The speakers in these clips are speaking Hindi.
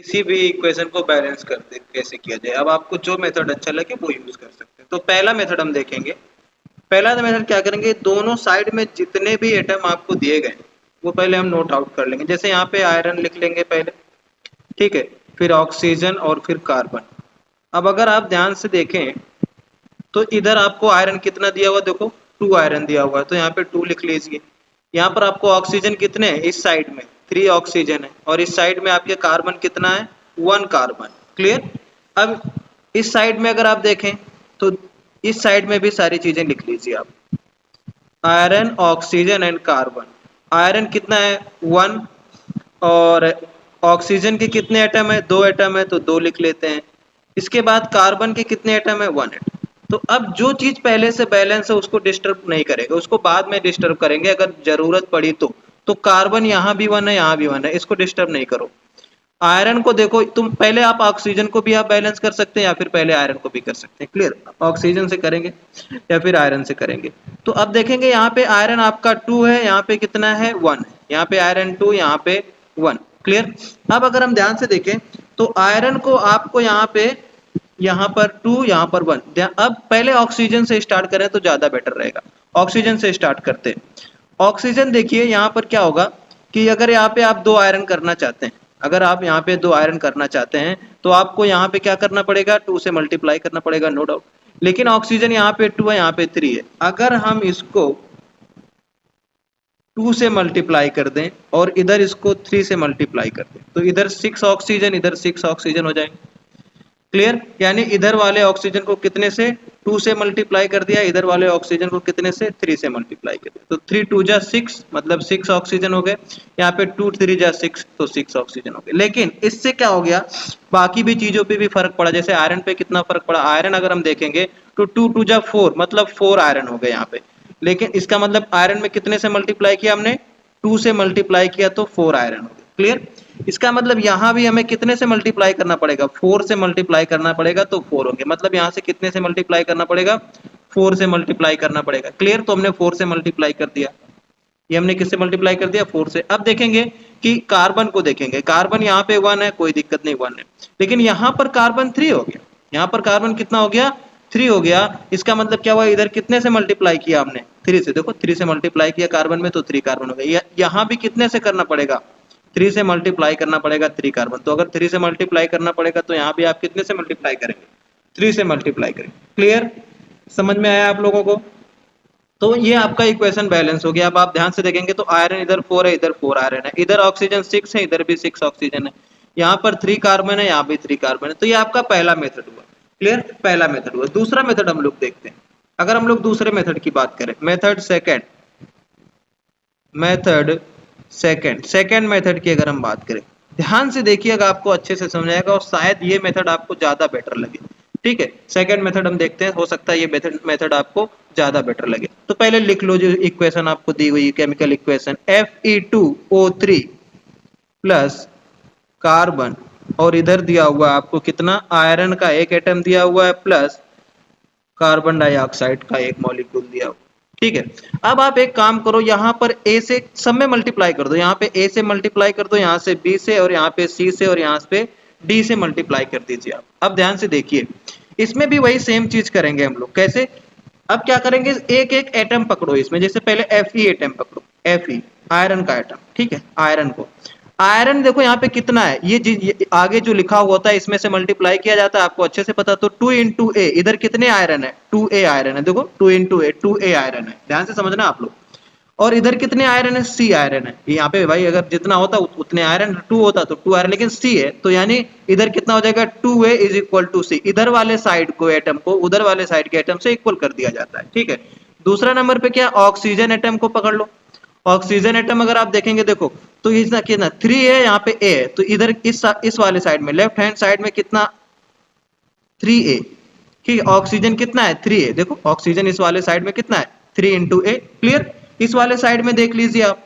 किसी भी इक्वेशन को बैलेंस करते कैसे किया जाए। अब आपको जो मेथड अच्छा लगे वो यूज कर सकते हैं। तो पहला मेथड हम देखेंगे। पहला मेथड क्या करेंगे, दोनों साइड में जितने भी एटम आपको दिए गए वो पहले हम नोट आउट कर लेंगे। जैसे यहाँ पे आयरन लिख लेंगे पहले, ठीक है, फिर ऑक्सीजन और फिर कार्बन। अब अगर आप ध्यान से देखें तो इधर आपको आयरन कितना दिया हुआ, देखो 2 आयरन दिया हुआ है, तो यहाँ पे 2 लिख लीजिए। यहाँ पर आपको ऑक्सीजन कितने हैं, इस साइड में 3 ऑक्सीजन है, और इस साइड में आपके कार्बन कितना है, 1 कार्बन। क्लियर। अब इस साइड में अगर आप देखें तो इस साइड में भी सारी चीजें लिख लीजिए आप, iron oxygen and carbon. Iron कितना है, 1, और ऑक्सीजन के कितने एटम है, 2 एटम है, तो 2 लिख लेते हैं। इसके बाद कार्बन के कितने एटम है, 1 एटम। तो अब जो चीज पहले से बैलेंस है उसको डिस्टर्ब नहीं करेगा, उसको बाद में डिस्टर्ब करेंगे अगर जरूरत पड़ी तो कार्बन यहाँ भी 1 है, यहाँ भी 1 है, इसको डिस्टर्ब नहीं करो। आयरन को देखो तुम, पहले आप ऑक्सीजन को भी आप बैलेंस कर सकते हैं या फिर पहले आयरन को भी कर सकते हैं। क्लियर। ऑक्सीजन से करेंगे या फिर आयरन से करेंगे। तो अब देखेंगे यहाँ पे आयरन आपका 2 है, यहाँ पे कितना है, 1 है, यहाँ पे आयरन 2, यहाँ पे 1। क्लियर। अब अगर हम ध्यान से देखें तो आयरन को आपको यहाँ पे, यहाँ पर 2, यहाँ पर 1। अब पहले ऑक्सीजन से स्टार्ट करें तो ज्यादा बेटर रहेगा। ऑक्सीजन से स्टार्ट करते हैं। ऑक्सीजन देखिए यहाँ पर क्या होगा कि अगर यहाँ पे आप 2 आयरन करना चाहते हैं, अगर आप यहाँ पे 2 आयरन करना चाहते हैं तो आपको यहाँ पे क्या करना पड़ेगा, 2 से मल्टीप्लाई करना पड़ेगा, नो डाउट। लेकिन ऑक्सीजन यहाँ पे 2 है, यहाँ पे 3 है। अगर हम इसको 2 से मल्टीप्लाई कर दें और इधर इसको 3 से मल्टीप्लाई कर दें तो इधर 6 ऑक्सीजन, इधर 6 ऑक्सीजन हो जाएंगे। क्लियर। यानी इधर वाले ऑक्सीजन को कितने से, 2 से मल्टीप्लाई कर दिया, इधर वाले ऑक्सीजन को कितने से, 3 से मल्टीप्लाई कर दिया, तो 3 2 जा 6, मतलब 6 ऑक्सीजन हो गए। यहाँ पे 2 3 जा 6, तो 6 ऑक्सीजन हो गए। लेकिन इससे क्या हो गया, बाकी भी चीजों पे भी फर्क पड़ा। जैसे आयरन पे कितना फर्क पड़ा, आयरन अगर हम देखेंगे तो 2 2 जा 4, मतलब 4 आयरन हो गए यहाँ पे। लेकिन इसका मतलब आयरन में कितने से मल्टीप्लाई किया हमने, 2 से मल्टीप्लाई किया तो 4 आयरन हो गए। क्लियर। इसका मतलब यहाँ भी हमें कितने से मल्टीप्लाई करना पड़ेगा, 4 से मल्टीप्लाई करना पड़ेगा तो 4 होंगे। मतलब यहाँ से कितने से मल्टीप्लाई करना पड़ेगा, 4 से मल्टीप्लाई करना पड़ेगा। क्लियर। तो हमने 4 से मल्टीप्लाई कर दिया, ये हमने किससे मल्टीप्लाई कर दिया, 4 से। अब देखेंगे कि कार्बन को देखेंगे, कार्बन यहाँ पे 1 है, कोई दिक्कत नहीं, 1 है। लेकिन यहाँ पर कार्बन 3 हो गया, यहाँ पर कार्बन कितना हो गया, 3 हो गया। इसका मतलब क्या हुआ, इधर कितने से मल्टीप्लाई किया हमने, 3 से। देखो 3 से मल्टीप्लाई किया कार्बन में तो 3 कार्बन हो गया। यहाँ भी कितने से करना पड़ेगा, 3 से मल्टीप्लाई करना पड़ेगा 3 कार्बन। तो अगर 3 से मल्टीप्लाई करना पड़ेगा तो यहाँ भी आप कितने से मल्टीप्लाई करेंगे, 3 से मल्टीप्लाई करेंगे। क्लियर। समझ में आया आप लोगों को। तो ये आपका इक्वेशन बैलेंस हो गया। अब आप ध्यान से देखेंगे तो आयरन इधर 4 है, इधर 4 आयरन है, इधर ऑक्सीजन 6 है, इधर भी 6 ऑक्सीजन है, यहाँ पर 3 कार्बन है, यहाँ भी 3 कार्बन है। तो ये आपका पहला मेथड हुआ। क्लियर। पहला मेथड हुआ। दूसरा मेथड हम लोग देखते हैं। अगर हम लोग दूसरे मेथड की बात करें, मेथड सेकेंड, सेकेंड मेथड की अगर हम बात करें, ध्यान से देखिएगा, आपको अच्छे से समझ आएगा और शायद ये मेथड आपको ज्यादा बेटर लगे। ठीक है। सेकेंड मेथड हम देखते हैं, हो सकता है ये मेथड आपको ज्यादा बेटर लगे। तो पहले लिख लो जो इक्वेशन आपको दी हुई chemical equation, Fe2O3 plus carbon, और इधर दिया हुआ आपको कितना, आयरन का एक एटम दिया हुआ है प्लस कार्बन डाइऑक्साइड का एक मॉलिक्यूल दिया हुआ। ठीक है। अब आप एक काम करो, यहाँ पर ए से सब में मल्टीप्लाई कर दो, यहाँ पे ए से मल्टीप्लाई कर दो, यहाँ से बी से, और यहाँ पे सी से, और यहाँ पे डी से मल्टीप्लाई कर दीजिए आप। अब ध्यान से देखिए, इसमें भी वही सेम चीज करेंगे हम लोग। कैसे, अब क्या करेंगे, एक एक एटम पकड़ो इसमें। जैसे पहले Fe एटम पकड़ो, Fe आयरन का एटम। ठीक है। आयरन को, आयरन देखो यहाँ पे कितना है, ये आगे जो लिखा हुआ होता है इसमें से मल्टीप्लाई किया जाता है, आपको अच्छे से पता। तो 2 इंटू ए, इधर कितने आयरन है, 2A आयरन है। देखो 2 इंटू ए, 2A आयरन है, ध्यान से समझना आप लोग। और इधर कितने आयरन है, C आयरन है। यहाँ पे भाई अगर जितना होता उतने आयरन, 2 होता तो 2 आयरन, लेकिन C है, तो यानी इधर कितना हो जाएगा, 2A is equal to C। इधर वाले साइड को एटम को उधर वाले साइड के एटम से इक्वल कर दिया जाता है। ठीक है। दूसरा नंबर पे क्या, ऑक्सीजन एटम को पकड़ लो। ऑक्सीजन एटम अगर आप देखेंगे, देखो तो इसका कितना 3 है, यहाँ पे A है, तो इधर इस वाले साइड में, लेफ्ट हैंड साइड में कितना, 3A। ठीक है। ऑक्सीजन कितना है, 3A। देखो ऑक्सीजन इस वाले साइड में कितना है, 3 इंटू ए। क्लियर। इस वाले साइड में देख लीजिए आप,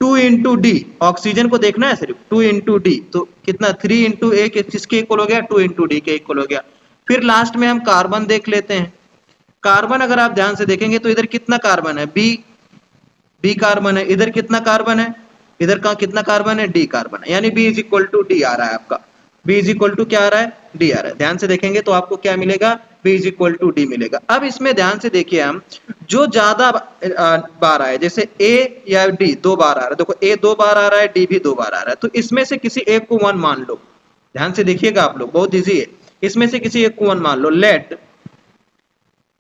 2 इंटू डी, ऑक्सीजन को देखना है सिर्फ, 2 इंटू डी, तो कितना, 3 इंटू ए के किसके इक्वल हो गया, 2 इंटू डी के इक्वल हो गया। फिर लास्ट में हम कार्बन देख लेते हैं। कार्बन अगर आप ध्यान से देखेंगे तो इधर कितना कार्बन है, बी कार्बन है, इधर कितना कार्बन है, इधर का कितना कार्बन है, डी कार्बन है, यानी B is equal to D आ रहा है आपका। बी इज इक्वल टू क्या आ रहा है, डी आ रहा है। ध्यान से देखेंगे तो आपको क्या मिलेगा, B is equal to D मिलेगा। अब इसमें ध्यान से देखिए हम, जो ज्यादा बार आए, जैसे ए या डी 2 बार आ रहा है, देखो ए 2 बार आ रहा है, डी भी 2 बार आ रहा है, तो इसमें से किसी एक को 1 मान लो। ध्यान से देखिएगा आप लोग, बहुत इजी है। इसमें से किसी एक को 1 मान लो, let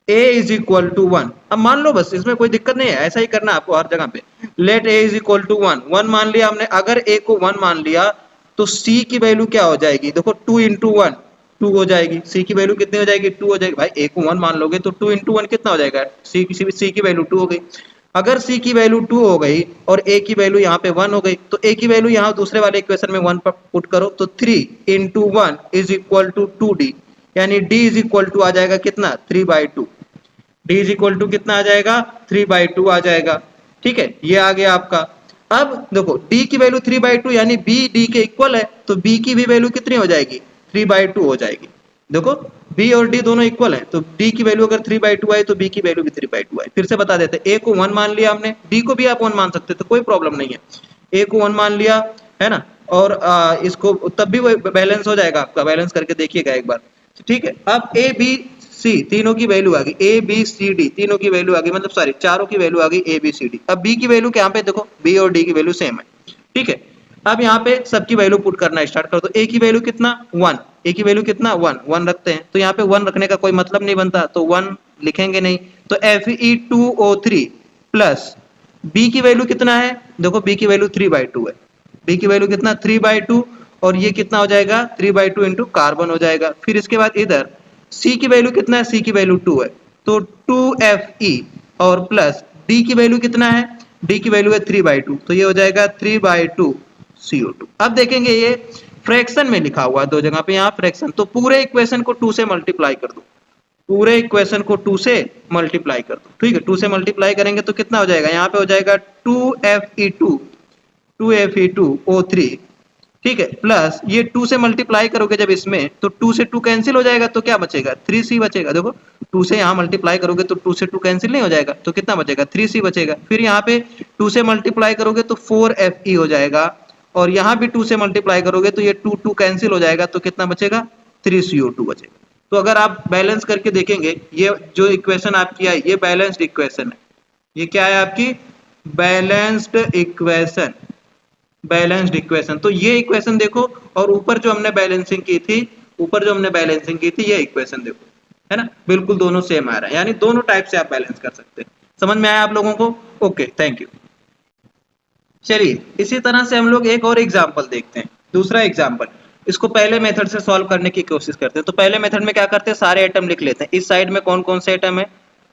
a is equal to 1। अब मान लो बस, इसमें कोई दिक्कत नहीं है, ऐसा ही करना है आपको हर जगह पे। Let a is equal to 1, 1 मान लिया हमने। अगर a को 1 मान लिया तो c की वैल्यू क्या हो जाएगी, देखो 2 इंटू 1 2 हो जाएगी। c की वैल्यू कितनी हो जाएगी, 2 हो जाएगी। भाई a को 1 मान लोगे तो 2 इंटू 1 कितना हो जाएगा, c की वैल्यू 2 हो गई। अगर c की वैल्यू 2 हो गई और a की वैल्यू यहाँ पे 1 हो गई, तो a की वैल्यू यहाँ दूसरे वाले इक्वेशन में 1 पुट करो, तो 3 into 1 is equal to 2d, यानी d इज इक्वल टू आ जाएगा कितना, 3/2। d इज इक्वल टू कितना आ जाएगा, 3/2 आ जाएगा। ठीक है, ये आ गया आपका। अब देखो d की वैल्यू 3/2 यानी b d के इक्वल है, तो b की भी वैल्यू कितनी हो जाएगी, 3/2 हो जाएगी। देखो b और d दोनों इक्वल है, तो d की वैल्यू अगर 3/2 आई तो b की वैल्यू भी 3/2 आई। फिर से बता देते हैं, a को 1 मान लिया हमने, d को भी आप 1 मान सकते तो कोई प्रॉब्लम नहीं है। a को 1 मान लिया है ना, और इसको तब भी वो बैलेंस हो जाएगा आपका, बैलेंस करके देखिएगा एक बार। ठीक है, अब a b c तीनों की वैल्यू आ गई, a b c d तीनों की वैल्यू आ गई, मतलब सॉरी चारों की वैल्यू आ गई a b c d। अब b की वैल्यू क्या, यहाँ पे देखो b और d की वैल्यू सेम है। ठीक है, अब यहाँ पे सबकी वैल्यू पुट करना स्टार्ट कर दो। a की वैल्यू कितना 1, a की वैल्यू कितना 1 1 रखते हैं, तो यहाँ पे 1 रखने का कोई मतलब नहीं बनता, तो 1 लिखेंगे नहीं। तो Fe2O3 प्लस b की वैल्यू कितना है, देखो b की वैल्यू 3/2 है, b की वैल्यू कितना 3/2, और ये कितना हो जाएगा 3/2 इंटू कार्बन हो जाएगा। फिर इसके बाद इधर c की वैल्यू कितना है, c की वैल्यू 2 है, तो 2Fe और प्लस d की वैल्यू कितना है, d की वैल्यू है 3/2, तो ये हो जाएगा 3/2 CO2। अब देखेंगे ये फ्रैक्शन में लिखा हुआ है दो जगह पे, यहाँ फ्रैक्शन, तो पूरे इक्वेशन को 2 से मल्टीप्लाई कर दो, पूरे इक्वेशन को 2 से मल्टीप्लाई कर दो। ठीक है, 2 से मल्टीप्लाई करेंगे तो कितना हो जाएगा, यहाँ पे हो जाएगा 2Fe2O3। ठीक है, प्लस ये 2 से मल्टीप्लाई करोगे जब इसमें, तो 2 से 2 कैंसिल हो जाएगा, तो क्या बचेगा 3C बचेगा। देखो 2 से यहाँ मल्टीप्लाई करोगे तो 2 से 2 कैंसिल नहीं हो जाएगा, तो कितना बचेगा 3C बचेगा। फिर यहाँ पे 2 से मल्टीप्लाई करोगे तो 4Fe हो जाएगा, और यहाँ भी 2 से मल्टीप्लाई करोगे तो ये 2 कैंसिल हो जाएगा, तो कितना बचेगा 3CO2 बचेगा। तो अगर आप बैलेंस करके देखेंगे, ये जो इक्वेशन आपकी आई ये बैलेंस्ड इक्वेशन है। ये क्या है आपकी बैलेंस्ड इक्वेशन, बैलेंस्ड इक्वेशन। तो ये इक्वेशन देखो, और ऊपर जो हमने बैलेंसिंग की थी, ऊपर जो हमने बैलेंसिंग की थी ये इक्वेशन देखो, है ना, बिल्कुल दोनों सेम आ रहा है, यानी दोनों टाइप से आप बैलेंस कर सकते हैं। समझ में आया आप लोगों को? Okay, thank you. चलिए इसी तरह से हम लोग एक और एग्जाम्पल देखते हैं, दूसरा एग्जाम्पल। इसको पहले मेथड से सॉल्व करने की कोशिश करते हैं। तो पहले मेथड में क्या करते हैं, सारे एटम लिख लेते हैं। इस साइड में कौन कौन से एटम है,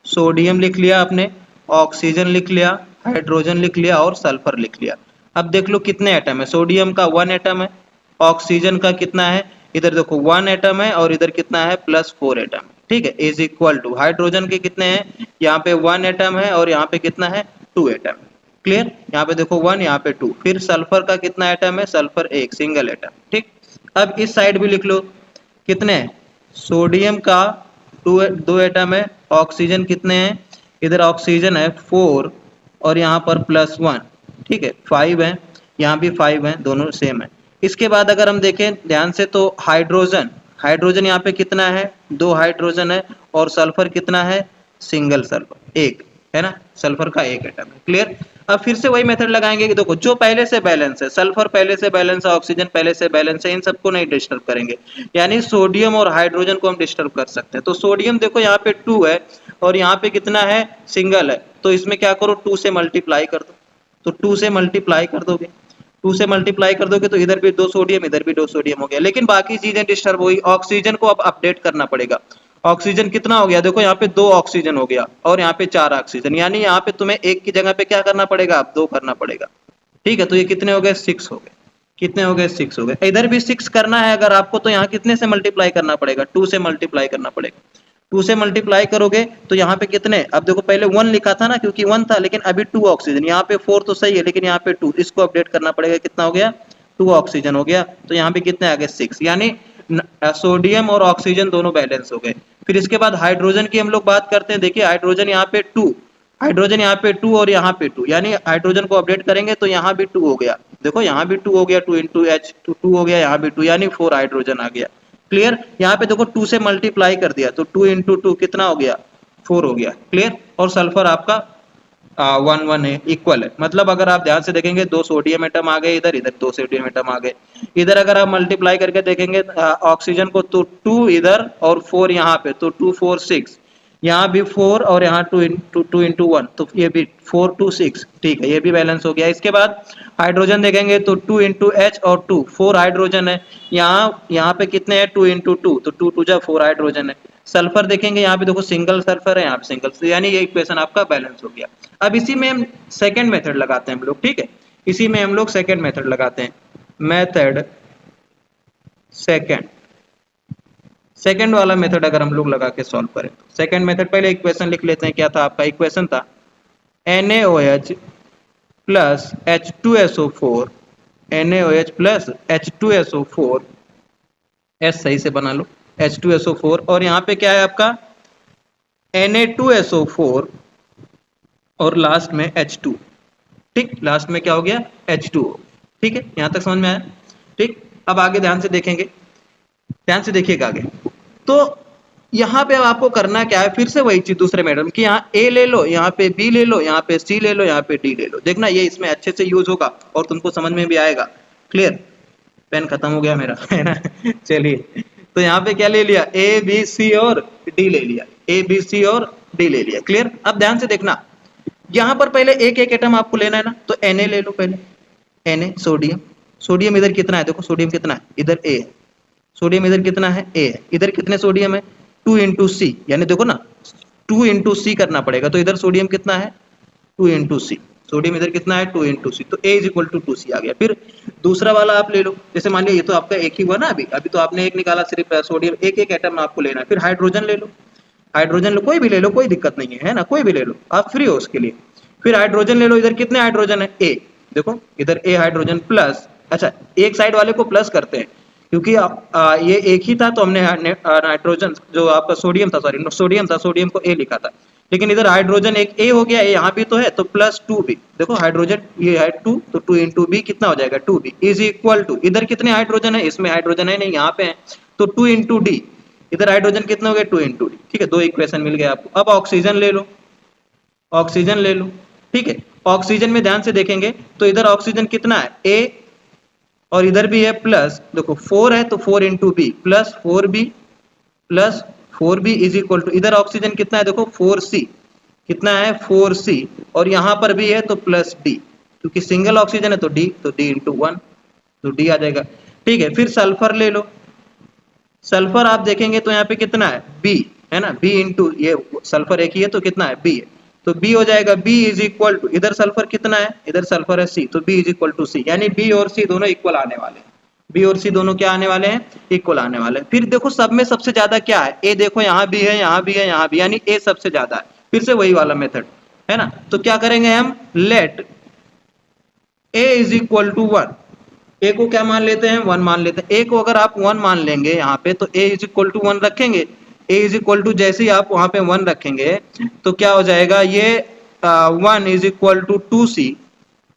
सोडियम लिख लिया आपने, ऑक्सीजन लिख लिया, हाइड्रोजन लिख लिया और सल्फर लिख लिया। अब देख लो कितने एटम है, सोडियम का 1 एटम है, ऑक्सीजन का कितना है, इधर देखो 1 एटम है, और इधर कितना है +4 एटम। ठीक है, इज इक्वल टू हाइड्रोजन के कितने हैं, यहाँ पे 1 एटम है, और यहाँ पे कितना है 2 एटम। क्लियर, यहाँ पे देखो 1, यहाँ पे 2। फिर सल्फर का कितना एटम है, सल्फर 1 सिंगल एटम। ठीक, अब इस साइड भी लिख लो कितने हैं, सोडियम का 2 एटम है, ऑक्सीजन कितने हैं, इधर ऑक्सीजन है 4, और यहाँ पर +1। ठीक है, 5 है, यहाँ भी 5 है, दोनों सेम है। इसके बाद अगर हम देखें ध्यान से तो हाइड्रोजन, हाइड्रोजन यहाँ पे कितना है 2 हाइड्रोजन है, और सल्फर कितना है सिंगल सल्फर 1 है ना, सल्फर का 1 एटम है। क्लियर, अब फिर से वही मेथड लगाएंगे कि देखो जो पहले से बैलेंस है, सल्फर पहले से बैलेंस है, ऑक्सीजन पहले से बैलेंस है, इन सबको नहीं डिस्टर्ब करेंगे, यानी सोडियम और हाइड्रोजन को हम डिस्टर्ब कर सकते हैं। तो सोडियम देखो यहाँ पे 2 है, और यहाँ पे कितना है सिंगल है, तो इसमें क्या करो 2 से मल्टीप्लाई कर दो। तो 2 से मल्टीप्लाई कर दोगे, 2 से मल्टीप्लाई कर दोगे तो इधर भी 2 सोडियम, इधर भी 2 सोडियम हो गया, लेकिन बाकी चीजें डिस्टर्ब हुई। ऑक्सीजन को अब अपडेट करना पड़ेगा। ऑक्सीजन कितना हो गया, देखो यहाँ पे 2 ऑक्सीजन हो गया, और यहाँ पे 4 ऑक्सीजन, यानी यहाँ पे तुम्हें एक की जगह पे क्या करना पड़ेगा, अब 2 करना पड़ेगा। ठीक है, तो ये कितने हो गए 6 हो गए, कितने हो गए 6 हो गए। इधर भी 6 करना है अगर आपको, तो यहाँ कितने से मल्टीप्लाई करना पड़ेगा, 2 से मल्टीप्लाई करना पड़ेगा। 2 से मल्टीप्लाई करोगे तो यहाँ पे कितने, अब देखो पहले 1 लिखा था ना, क्योंकि 1 था, लेकिन अभी 2 ऑक्सीजन, यहाँ पे 4 तो सही है, लेकिन यहाँ पे 2, इसको अपडेट करना पड़ेगा। कितना हो गया 2 ऑक्सीजन हो गया, तो यहाँ पे कितने आ गए 6, यानी सोडियम और ऑक्सीजन दोनों बैलेंस हो गए। फिर इसके बाद हाइड्रोजन की हम लोग बात करते हैं। देखिए हाइड्रोजन यहाँ पे 2, हाइड्रोजन यहाँ पे 2 और यहाँ पे 2, यानी हाइड्रोजन को अपडेट करेंगे तो यहाँ भी 2 हो गया, देखो यहाँ भी 2 हो गया, 2 इंटू एच 2 हो गया, यहाँ भी 2, यानी 4 हाइड्रोजन आ गया। क्लियर। यहाँ पे देखो 2 से मल्टीप्लाई कर दिया तो 2 इंटू 2 कितना हो गया, 4 हो गया। क्लियर। और सल्फर आपका 1 है, इक्वल है। मतलब अगर आप ध्यान से देखेंगे 2 सोडियम एटम आ गए इधर, इधर 2 सोडियम एटम आ गए इधर। अगर आप मल्टीप्लाई करके देखेंगे ऑक्सीजन को तो 2 इधर और 4 यहाँ पे, तो 2 4 6, यहाँ भी 4 और यहाँ 2 इंटू 1, तो ये भी 4 2 6, ठीक है, ये भी बैलेंस हो गया। इसके बाद हाइड्रोजन देखेंगे तो 2 इंटू एच और 2, 4 हाइड्रोजन है। यहाँ पे कितने हैं, 2 इंटू 2, तो 2 2 जा 4 हाइड्रोजन है। सल्फर देखेंगे यहाँ पे देखो सिंगल सल्फर है, यहाँ पे सिंगल, यानी ये इक्वेशन आपका बैलेंस हो गया। अब इसी में हम सेकंड मेथड लगाते हैं हम लोग, ठीक है, इसी में हम लोग सेकंड मेथड लगाते हैं। मेथड सेकंड वाला मेथड अगर हम लोग लगा के सॉल्व करें तो सेकंड मेथड, पहले इक्वेशन लिख लेते हैं। क्या था आपका इक्वेशन, था NaOH plus H2SO4, NaOH plus H2SO4, S सही से बना लो, H2SO4, और यहाँ पे क्या है आपका Na2SO4 और लास्ट में H2, ठीक, लास्ट में क्या हो गया, H2। ठीक है, यहाँ तक समझ में आया। ठीक, अब आगे ध्यान से देखेंगे, ध्यान से देखिएगा आगे। तो यहाँ पे अब आपको करना क्या है, फिर से वही चीज दूसरे मैडम कि यहाँ A ले लो, यहाँ पे B ले लो, यहाँ पे C ले लो, यहाँ पे D ले लो। देखना ये इसमें अच्छे से यूज होगा और तुमको समझ में भी आएगा। क्लियर। पेन खत्म हो गया मेरा, है ना। चलिए, तो यहाँ पे क्या ले लिया, A B C और D ले लिया, A B C और D ले लिया। क्लियर। अब ध्यान से देखना, यहाँ पर पहले एक एक एटम आपको लेना है ना, तो Na ले लो पहले, Na सोडियम, सोडियम इधर कितना है, देखो सोडियम कितना है, इधर A है, सोडियम इधर कितना है, A है, इधर कितने सोडियम है, 2 इंटू सी, यानी देखो ना 2 इंटू सी करना पड़ेगा, तो इधर सोडियम कितना है, 2 इंटू सी, सोडियम इधर कितना है, 2 इंटू सी, तो A is equal to 2C आ गया। फिर दूसरा वाला आप ले लो, जैसे मान लिया ये तो आपका एक ही हुआ ना, अभी तो आपने एक निकाला, सिर्फ सोडियम, एक एक एटम आपको लेना है। फिर हाइड्रोजन ले लो, हाइड्रोजन लो, कोई भी ले लो, कोई दिक्कत नहीं है ना, कोई भी ले लो, आप फ्री हो उसके लिए। फिर हाइड्रोजन ले लो, इधर कितने हाइड्रोजन है, A, देखो इधर A हाइड्रोजन प्लस, अच्छा एक साइड वाले को प्लस करते हैं क्योंकि ये एक ही था, तो हमने नाइट्रोजन जो आपका सोडियम था, सॉरी सोडियम था, सोडियम को A लिखा था, लेकिन इधर हाइड्रोजन एक A हो गया, यहाँ भी तो है, तो प्लस 2B, देखो हाइड्रोजन ये है 2, तो 2 इंटू B कितना हो जाएगा, 2B इज इक्वल टू, इधर कितने हाइड्रोजन है, इसमें हाइड्रोजन है नहीं, यहाँ पे है, तो 2 इंटू D, इधर हाइड्रोजन कितने हो गए, 2 इंटू D। ठीक है, दो इक्वेशन मिल गया आपको। अब ऑक्सीजन ले लो, ऑक्सीजन ले लो, ठीक है, ऑक्सीजन में ध्यान से देखेंगे तो इधर ऑक्सीजन कितना है, A, और इधर भी है प्लस, देखो 4 है तो 4 into B plus 4b is equal to, इधर ऑक्सीजन कितना है, देखो 4C, कितना है 4C, और यहाँ पर भी है तो प्लस D, क्योंकि सिंगल ऑक्सीजन है तो D, तो D इंटू 1, तो D आ जाएगा। ठीक है, फिर सल्फर ले लो, सल्फर आप देखेंगे तो यहाँ पे कितना है, B है ना, B इंटू, ये सल्फर एक ही है तो कितना है, B है, तो B हो जाएगा, B इज इक्वल टू, इधर सल्फर कितना है, इधर सल्फर है C, तो B is equal to C, यानी B और C दोनों इक्वल आने वाले हैं, B और C दोनों क्या आने वाले हैं, इक्वल आने वाले हैं। फिर देखो सब में सबसे ज्यादा क्या है, A, देखो यहाँ भी है, यहाँ भी है, यहाँ भी, यानी A सबसे ज्यादा है। फिर से वही वाला मेथड है ना, तो क्या करेंगे हम, let A is equal to 1, A को क्या मान लेते हैं, 1 मान लेते हैं। A को अगर आप 1 मान लेंगे यहाँ पे, तो A इज इक्वल टू 1 रखेंगे, A इज इक्वल टू जैसे ही आप वहां पे 1 रखेंगे तो क्या हो जाएगा, ये 1 इज इक्वल टू 2C,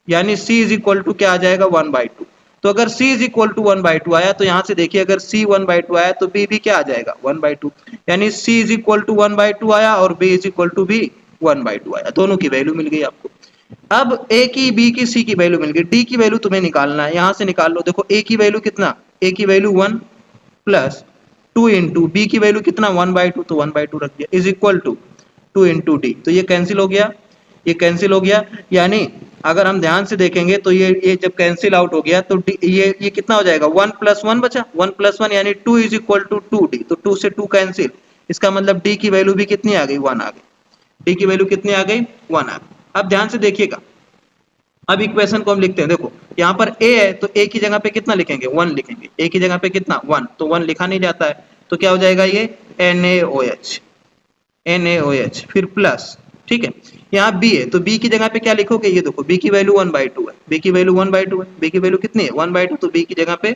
यानी C इज इक्वल टू क्या आ जाएगा, 1/2। तो अगर C इज इक्वल टू 1/2 आया, तो यहाँ से देखिए अगर C 1/2 आया तो B भी क्या आ जाएगा, 1/2, यानी C इज इक्वल टू 1/2 आया और B इज इक्वल टू भी 1/2 आया, दोनों की वैल्यू मिल गई आपको। अब A की, B की, C की वैल्यू मिल गई, D की वैल्यू तुम्हें निकालना है, यहाँ से निकाल लो। देखो A की वैल्यू कितना, A की वैल्यू 1 प्लस 2 इंटू B की वैल्यू कितना, 1/2, तो 1/2 रख दिया, is equal to 2 into D, तो ये कैंसिल हो गया, ये कैंसिल हो गया, यानी अगर हम ध्यान से देखेंगे तो ये जब कैंसिल आउट हो गया तो ये कितना हो जाएगा, 1 प्लस 1 बचा, 1 प्लस 1 यानी 2 इज इक्वल टू 2D, तो 2 से 2 कैंसिल, इसका मतलब D की वैल्यू भी कितनी आ गई, 1 आ गई, D की वैल्यू कितनी आ गई, 1 आ गई। अब ध्यान से देखिएगा, अब इक्वेशन को हम लिखते हैं, देखो यहाँ पर A है तो A की जगह पे कितना लिखेंगे, 1 लिखेंगे, A की जगह पे कितना 1, तो 1 लिखा नहीं जाता है, तो क्या हो जाएगा ये NaOH, फिर प्लस, ठीक है, यहाँ B है तो B की जगह पे क्या लिखोगे, ये देखो B की वैल्यू 1/2 है, B की वैल्यू 1/2 है, B की वैल्यू कितनी है, 1/2, तो B की जगह पे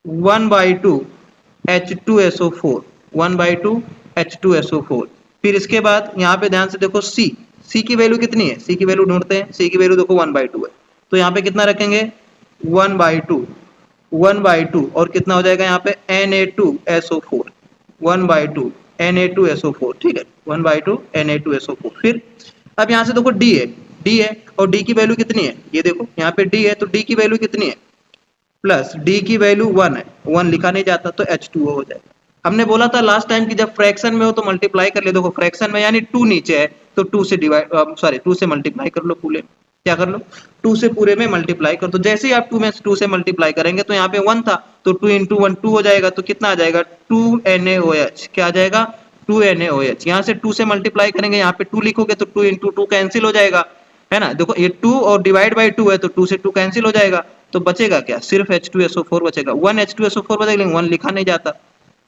1/2 H2SO4, 1/2 H2SO4। फिर इसके बाद यहाँ पे ध्यान से देखो C सी की वैल्यू कितनी है, सी की वैल्यू ढूंढते हैं, सी की वैल्यू देखो 1/2 है, तो यहाँ पे कितना रखेंगे 1/2, 1/2 और कितना हो जाएगा यहाँ पे Na2SO4, 1/2 Na2SO4, ठीक है 1/2 Na2SO4। फिर अब यहाँ से देखो डी है और डी की वैल्यू कितनी है, ये देखो यहाँ पे डी है तो डी की वैल्यू कितनी है, प्लस डी की वैल्यू 1 है, 1 लिखा नहीं जाता तो H2O हो जाएगा। हमने बोला था लास्ट टाइम कि जब फ्रैक्शन में हो तो मल्टीप्लाई कर ले, देखो फ्रैक्शन में यानी 2 नीचे है तो 2 से डिवाइड सॉरी 2 से मल्टीप्लाई कर लो, पूरे क्या कर लो 2 से पूरे में मल्टीप्लाई कर दो। जैसे ही आप 2 से मल्टीप्लाई करेंगे तो यहाँ पे 1 था तो 2 × 1 2 हो जाएगा, तो कितना आ जाएगा 2NaOH, क्या आ जाएगा 2NaOH। यहाँ से 2 से मल्टीप्लाई करेंगे, यहाँ पे 2 लिखोगे तो 2 × 2 कैंसिल हो जाएगा, है ना, देखो ये 2 और डिवाइड बाई 2 है तो 2 से 2 कैंसिल हो जाएगा, तो बचेगा क्या सिर्फ H2SO4 बचेगा, 1 H2SO4 बचेगा, 1 लिखा नहीं जाता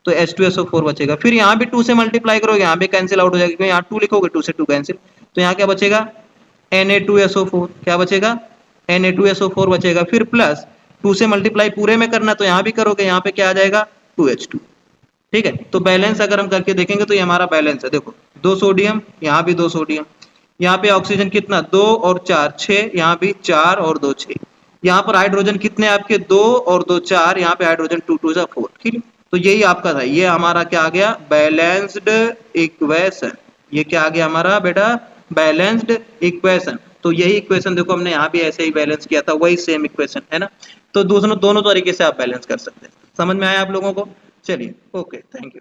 तो H2SO4 बचेगा। फिर यहाँ भी 2 से मल्टीप्लाई करोगे, यहाँ भी कैंसिल आउट हो जाएगा क्योंकि यहाँ 2 लिखोगे 2 से 2 कैंसिल, तो यहाँ क्या बचेगा Na2SO4, क्या बचेगा Na2SO4 बचेगा। फिर प्लस 2 से मल्टीप्लाई पूरे में करना तो यहाँ भी करोगे, यहाँ पे क्या आ जाएगा 2H2, ठीक है। तो बैलेंस अगर हम करके देखेंगे तो ये हमारा बैलेंस है, देखो 2 सोडियम, यहाँ भी 2 सोडियम, यहाँ पे ऑक्सीजन कितना 2 और 4 6, यहाँ भी 4 और 2 6, यहाँ पर हाइड्रोजन कितने आपके 2 और 2 4, यहाँ पे हाइड्रोजन 2 2 4, ठीक है। तो यही आपका था, ये हमारा क्या आ गया बैलेंस्ड इक्वेशन, ये क्या आ गया हमारा बेटा बैलेंस्ड इक्वेशन। तो यही इक्वेशन देखो हमने यहाँ भी ऐसे ही बैलेंस किया था, वही सेम इक्वेशन है ना। तो दोनों तरीके से आप बैलेंस कर सकते हैं। समझ में आया आप लोगों को? चलिए ओके, थैंक यू।